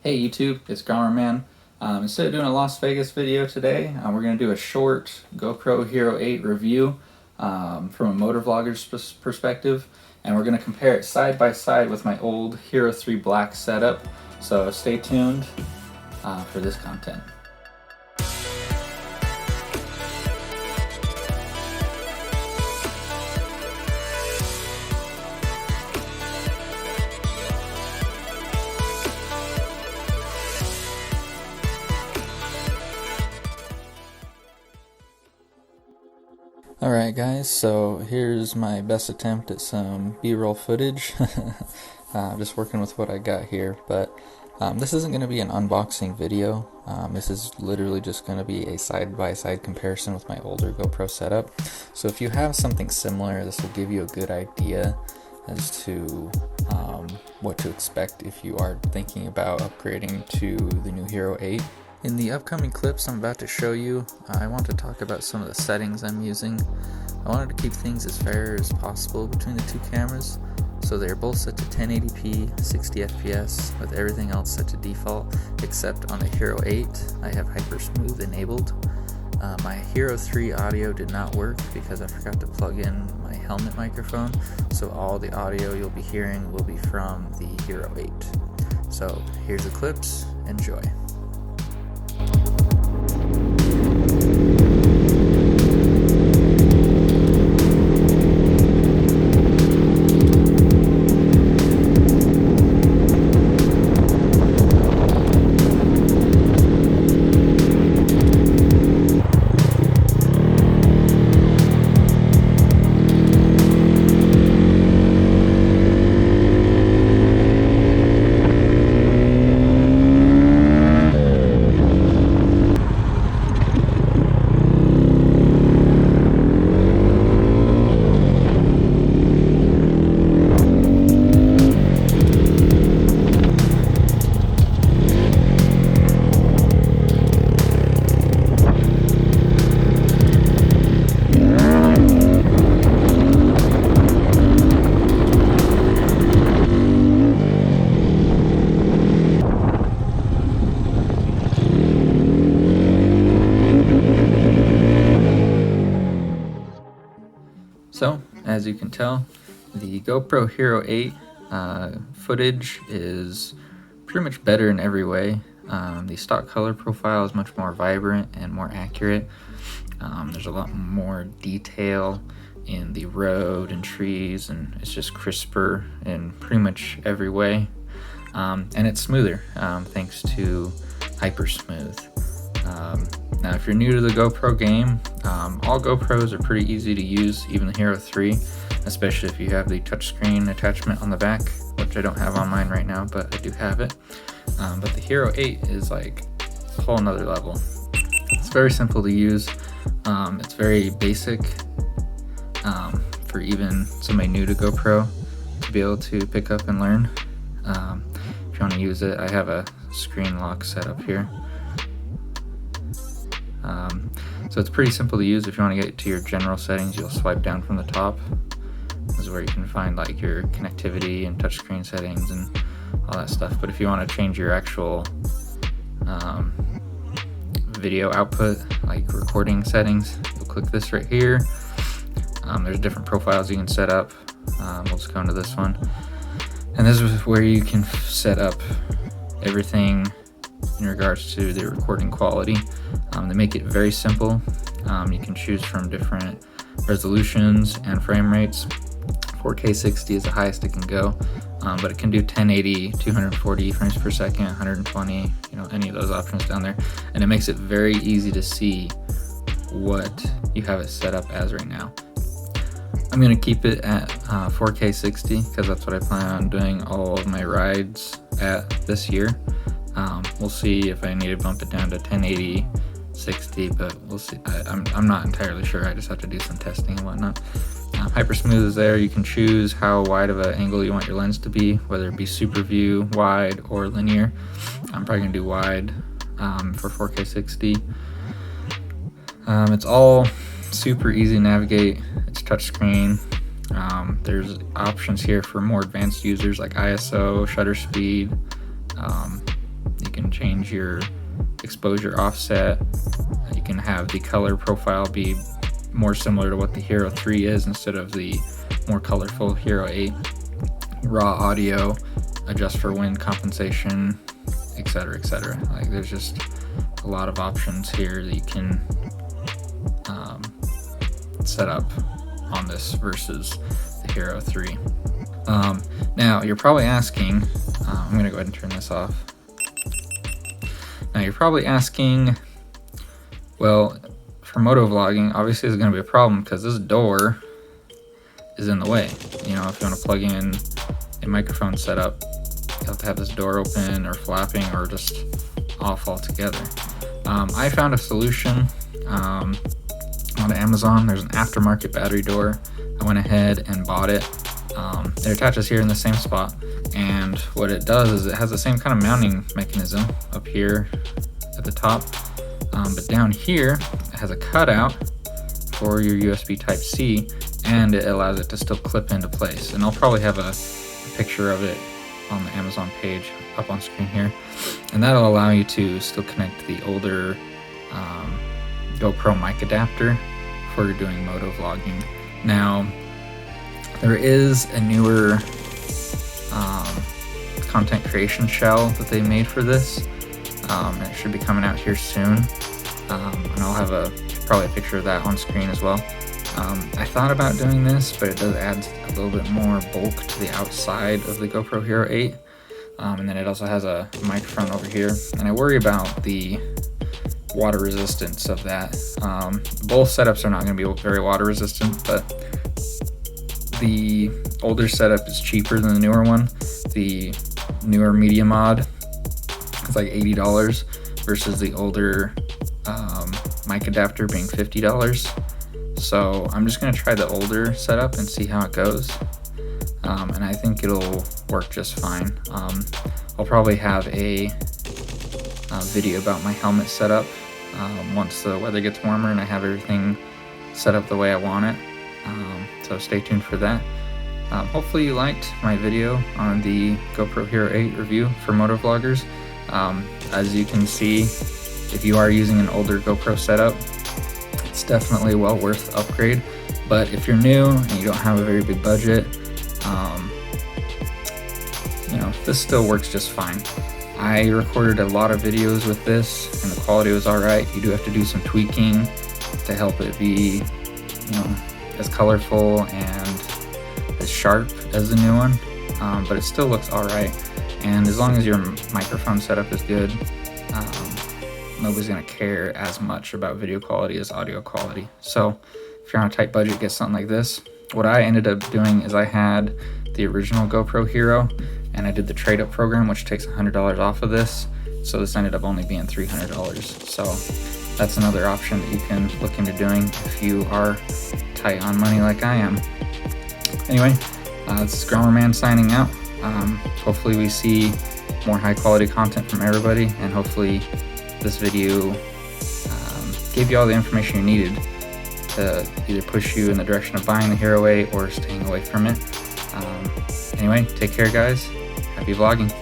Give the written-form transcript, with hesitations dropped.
Hey YouTube, it's Gomer Man. Instead of doing a Las Vegas video today, we're going to do a short GoPro Hero 8 review from a motovlogger's perspective, and we're going to compare it side by side with my old Hero 3 Black setup, so stay tuned for this content. Alright guys, so here's my best attempt at some B-roll footage. Just working with what I got here, but this isn't going to be an unboxing video. This is literally just going to be a side-by-side comparison with my older GoPro setup. So if you have something similar, this will give you a good idea as to what to expect if you are thinking about upgrading to the new Hero 8. In the upcoming clips I'm about to show you, I want to talk about some of the settings I'm using. I wanted to keep things as fair as possible between the two cameras, so they're both set to 1080p, 60 FPS, with everything else set to default, except on the Hero 8, I have Hypersmooth enabled. My Hero 3 audio did not work because I forgot to plug in my helmet microphone, so all the audio you'll be hearing will be from the Hero 8. So here's the clips, enjoy. So, as you can tell, the GoPro Hero 8 footage is pretty much better in every way. The stock color profile is much more vibrant and more accurate. There's a lot more detail in the road and trees, and it's just crisper in pretty much every way. And it's smoother thanks to Hypersmooth. Now if you're new to the GoPro game, all GoPros are pretty easy to use, even the Hero 3, especially if you have the touchscreen attachment on the back, which I don't have on mine right now, but I do have it. But the Hero 8 is like a whole nother level. It's very simple to use. It's very basic for even somebody new to GoPro to be able to pick up and learn. If you want to use it, I have a screen lock set up here. So it's pretty simple to use. If you want to get to your general settings, you'll swipe down from the top. This is where you can find like your connectivity and touchscreen settings and all that stuff. But if you want to change your actual video output, like recording settings, you'll click this right here. There's different profiles you can set up. We'll just go into this one. And this is where you can set up everything in regards to the recording quality. They make it very simple. You can choose from different resolutions and frame rates. 4K 60 is the highest it can go, but it can do 1080, 240 frames per second, 120, any of those options down there. And it makes it very easy to see what you have it set up as right now. I'm going to keep it at 4K 60 because that's what I plan on doing all of my rides at this year. We'll see if I need to bump it down to 1080, 60, but we'll see. I'm not entirely sure. I just have to do some testing and whatnot. Hypersmooth is there. You can choose how wide of an angle you want your lens to be, whether it be super view, wide, or linear. I'm probably going to do wide for 4K 60. It's all super easy to navigate. It's touchscreen. There's options here for more advanced users like ISO, shutter speed, You can change your exposure offset. You can have the color profile be more similar to what the Hero 3 is instead of the more colorful Hero 8. Raw audio, adjust for wind compensation, etc., etc. Like, there's just a lot of options here that you can set up on this versus the Hero 3. Now you're probably asking, I'm going to go ahead and turn this off. Now you're probably asking, well, for motovlogging, obviously there's going to be a problem because this door is in the way. You know, if you want to plug in a microphone setup, you have to have this door open or flapping or just off altogether. I found a solution on Amazon. There's an aftermarket battery door. I went ahead and bought it. It attaches here in the same spot, and what it does is it has the same kind of mounting mechanism up here at the top, but down here it has a cutout for your USB Type-C, and it allows it to still clip into place. And I'll probably have a picture of it on the Amazon page up on screen here, and that'll allow you to still connect the older GoPro mic adapter for doing motovlogging. Now, there is a newer content creation shell that they made for this, and it should be coming out here soon, and I'll have probably a picture of that on screen as well. I thought about doing this, but it does add a little bit more bulk to the outside of the GoPro Hero 8, and then it also has a microphone over here, and I worry about the water resistance of that. Both setups are not going to be very water resistant, but the older setup is cheaper than the newer one. The newer Media Mod is like $80 versus the older mic adapter being $50. So I'm just going to try the older setup and see how it goes, and I think it'll work just fine. I'll probably have a video about my helmet setup once the weather gets warmer and I have everything set up the way I want it. So stay tuned for that. Hopefully you liked my video on the GoPro Hero 8 review for motovloggers. As you can see, if you are using an older GoPro setup, it's definitely well worth upgrade. But if you're new and you don't have a very big budget, you know, this still works just fine. I recorded a lot of videos with this and the quality was alright. You do have to do some tweaking to help it be, you know, as colorful and as sharp as the new one, but it still looks alright. And as long as your microphone setup is good, nobody's gonna care as much about video quality as audio quality. So if you're on a tight budget, get something like this. What I ended up doing is I had the original GoPro Hero and I did the trade-up program, which takes $100 off of this. So this ended up only being $300. So that's another option that you can look into doing if you are tight on money like I am. Anyway, this is Grummer Man signing out. Hopefully we see more high quality content from everybody, and hopefully this video gave you all the information you needed to either push you in the direction of buying the Hero 8 or staying away from it. Anyway, take care guys. Happy vlogging.